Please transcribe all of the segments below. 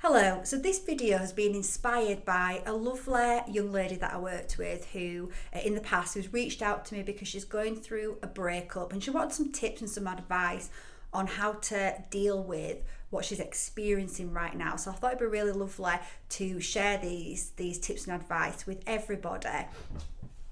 Hello, so this video has been inspired by a lovely young lady that I worked with who in the past who's reached out to me because she's going through a breakup and she wanted some tips and some advice on how to deal with what she's experiencing right now. So I thought it'd be really lovely to share these tips and advice with everybody.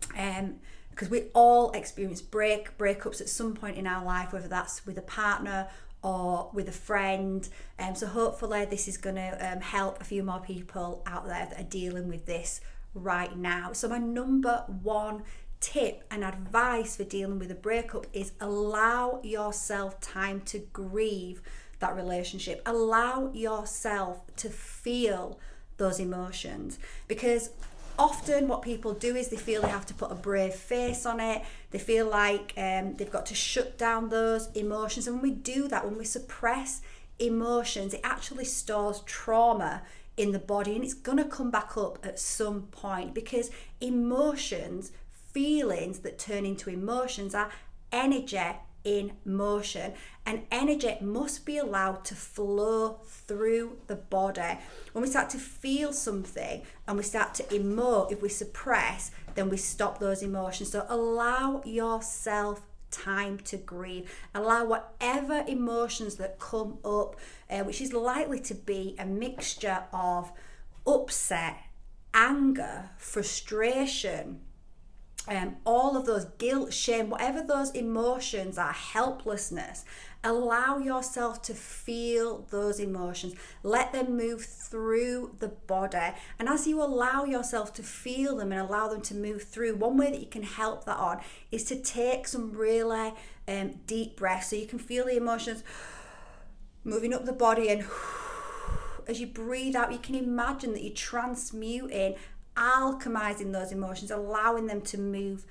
Because we all experience breakups at some point in our life, whether that's with a partner or with a friend. So hopefully this is going to help a few more people out there that are dealing with this right now. So my number one tip and advice for dealing with a breakup is allow yourself time to grieve that relationship. Allow yourself to feel those emotions, because often what people do is they feel they have to put a brave face on it. They feel like they've got to shut down those emotions. And when we do that, when we suppress emotions, it actually stores trauma in the body, and it's going to come back up at some point, because emotions, feelings that turn into emotions, are energy in motion, and energy must be allowed to flow through the body. When we start to feel something and we start to emote, if we suppress, then we stop those emotions. So allow yourself time to grieve. Allow whatever emotions that come up, which is likely to be a mixture of upset, anger, frustration, all of those, guilt, shame, whatever those emotions are, helplessness. Allow yourself to feel those emotions. Let them move through the body. And as you allow yourself to feel them and allow them to move through, one way that you can help that on is to take some really deep breaths, so you can feel the emotions moving up the body, and as you breathe out, you can imagine that you're transmuting, alchemizing those emotions, allowing them to move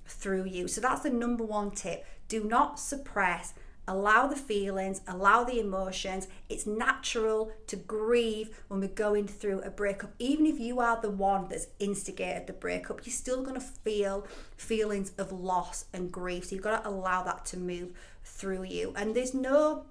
through you. So that's the number one tip. Do not suppress. Allow the feelings, allow the emotions. It's natural to grieve when we're going through a breakup. Even if you are the one that's instigated the breakup, you're still going to feel feelings of loss and grief. So you've got to allow that to move through you. And there's no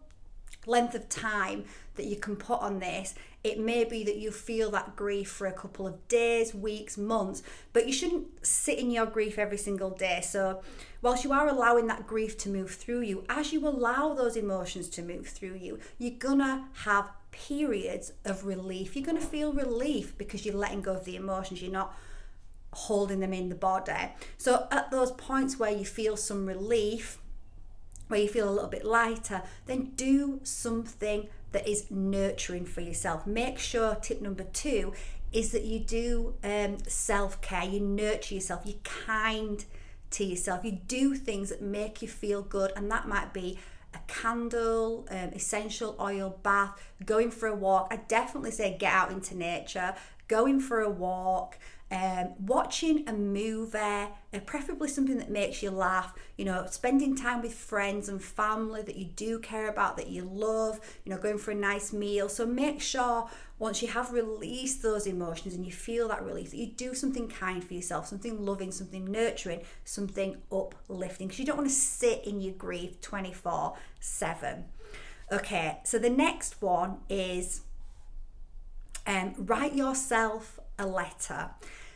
length of time that you can put on this. It may be that you feel that grief for a couple of days, weeks, months, but you shouldn't sit in your grief every single day. So whilst you are allowing that grief to move through you, as you allow those emotions to move through you, you're gonna have periods of relief. You're gonna feel relief because you're letting go of the emotions. You're not holding them in the body. So at those points where you feel some relief, where you feel a little bit lighter, then do something that is nurturing for yourself. Make sure, tip number 2 is that you do self-care. You nurture yourself. You're kind to yourself. You do things that make you feel good, and that might be a candle, essential oil bath, going for a walk. I definitely say get out into nature, going for a walk, watching a movie, preferably something that makes you laugh, spending time with friends and family that you do care about, that you love, going for a nice meal. So make sure once you have released those emotions and you feel that relief, that you do something kind for yourself, something loving, something nurturing, something uplifting, because you don't want to sit in your grief 24/7. Okay, so the next one is write yourself a letter.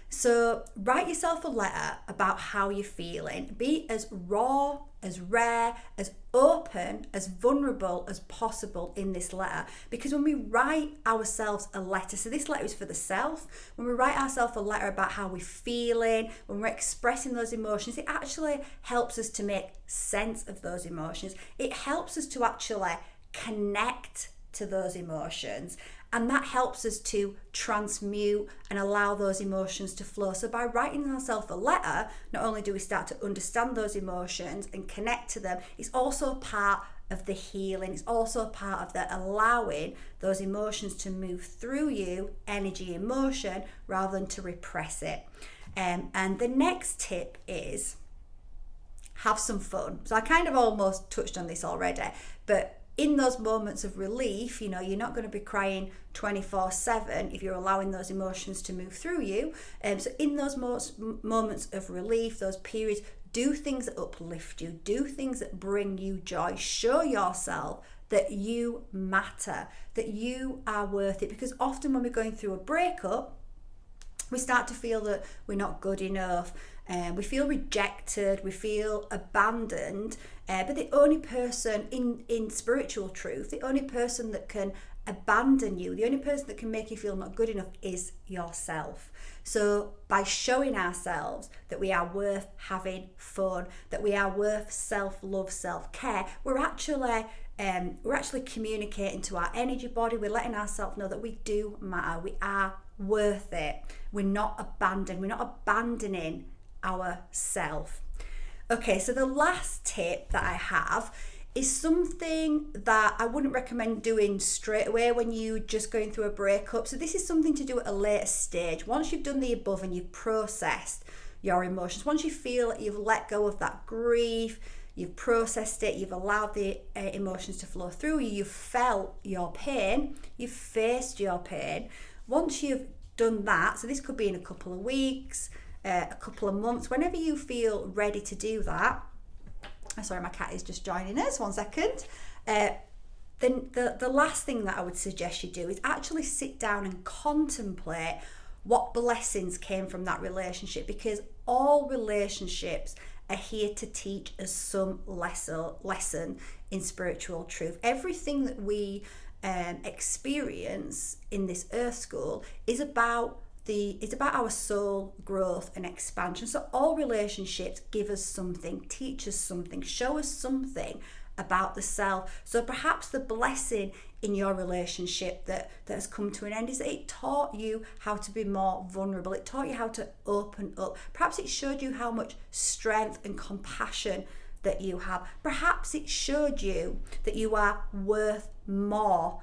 So write yourself a letter about how you're feeling. Be as raw, as rare, as open, as vulnerable as possible in this letter. Because when we write ourselves a letter, so this letter is for the self, when we write ourselves a letter about how we're feeling, when we're expressing those emotions, it actually helps us to make sense of those emotions. It helps us to actually connect to those emotions. And that helps us to transmute and allow those emotions to flow. So by writing ourselves a letter, not only do we start to understand those emotions and connect to them, it's also part of the healing. It's also part of the allowing those emotions to move through you, energy, emotion, rather than to repress it. And the next tip is have some fun. So I kind of almost touched on this already, but in those moments of relief, you're not going to be crying 24/7 if you're allowing those emotions to move through you. So in those moments of relief, those periods, Do things that uplift you. Do things that bring you joy. Show yourself that you matter, that you are worth it. Because often when we're going through a breakup, we start to feel that we're not good enough, and we feel rejected, we feel abandoned. But the only person in spiritual truth, the only person that can abandon you, the only person that can make you feel not good enough is yourself. So by showing ourselves that we are worth having fun, that we are worth self-love, self-care, we're actually communicating to our energy body. We're letting ourselves know that we do matter. We are worth it. We're not abandoned. We're not abandoning ourselves. Okay, so the last tip that I have is something that I wouldn't recommend doing straight away when you're just going through a breakup. So this is something to do at a later stage. Once you've done the above and you've processed your emotions, once you feel that you've let go of that grief, you've processed it, you've allowed the emotions to flow through you, you've felt your pain, you've faced your pain. Once you've done that, so this could be in a couple of weeks, a couple of months, whenever you feel ready to do that. Sorry, my cat is just joining us, 1 second. Then the last thing that I would suggest you do is actually sit down and contemplate what blessings came from that relationship, because all relationships are here to teach us some lesson in spiritual truth. Everything that we experience in this earth school is about our soul growth and expansion. So all relationships give us something, teach us something, show us something about the self. So perhaps the blessing in your relationship that has come to an end is that it taught you how to be more vulnerable. It taught you how to open up. Perhaps it showed you how much strength and compassion that you have. Perhaps it showed you that you are worth more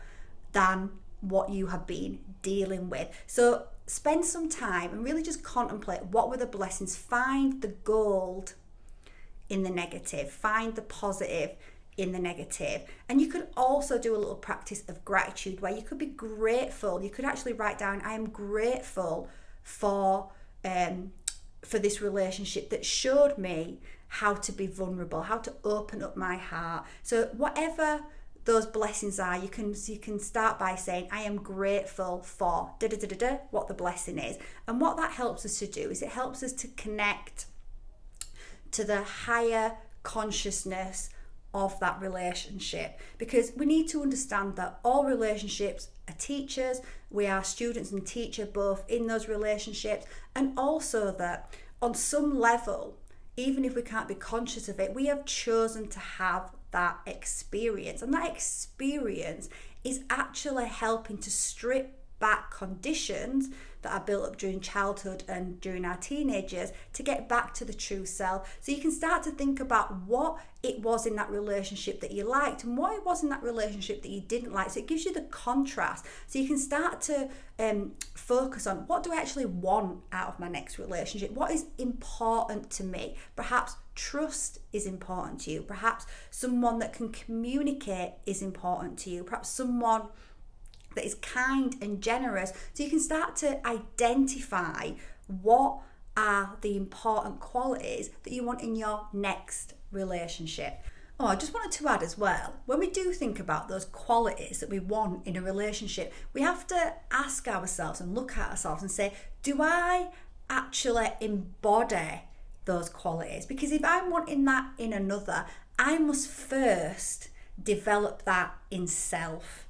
than what you have been dealing with. So spend some time and really just contemplate what were the blessings. Find the gold in the negative. Find the positive in the negative. And you could also do a little practice of gratitude where you could be grateful. You could actually write down, I am grateful for this relationship that showed me how to be vulnerable, how to open up my heart. So whatever those blessings are, you can start by saying, I am grateful for what the blessing is. And what that helps us to do is it helps us to connect to the higher consciousness of that relationship, because we need to understand that all relationships are teachers. We are students and teacher both in those relationships, and also that on some level, even if we can't be conscious of it, we have chosen to have that experience, and that experience is actually helping to strip back conditions that are built up during childhood and during our teenagers to get back to the true self. So you can start to think about what it was in that relationship that you liked and what it was in that relationship that you didn't like. So it gives you the contrast. So you can start to focus on, what do I actually want out of my next relationship? What is important to me? Perhaps trust is important to you. Perhaps someone that can communicate is important to you. Perhaps someone that is kind and generous. So you can start to identify what are the important qualities that you want in your next relationship. Oh, I just wanted to add as well, when we do think about those qualities that we want in a relationship, we have to ask ourselves and look at ourselves and say, do I actually embody those qualities? Because if I'm wanting that in another, I must first develop that in self.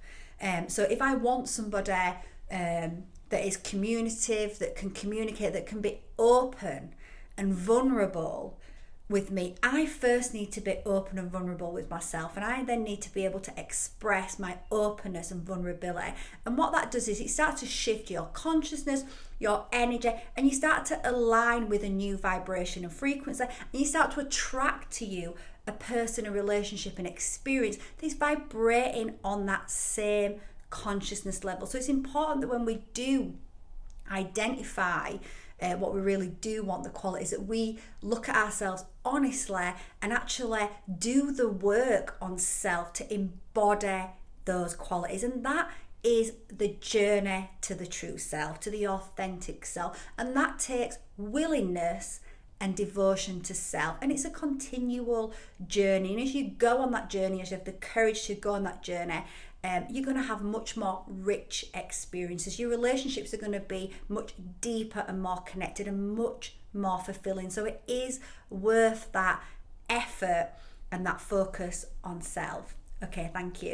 So if I want somebody that is communicative, that can communicate, that can be open and vulnerable with me, I first need to be open and vulnerable with myself, and I then need to be able to express my openness and vulnerability. And what that does is it starts to shift your consciousness, your energy, and you start to align with a new vibration and frequency, and you start to attract to you a person, a relationship, an experience that is vibrating on that same consciousness level. So it's important that when we do identify what we really do want, the qualities, that we look at ourselves honestly and actually do the work on self to embody those qualities. And that is the journey to the true self, to the authentic self. And that takes willingness and devotion to self. And it's a continual journey. And as you go on that journey, as you have the courage to go on that journey, you're going to have much more rich experiences. Your relationships are going to be much deeper and more connected and much more fulfilling. So it is worth that effort and that focus on self. Okay, thank you.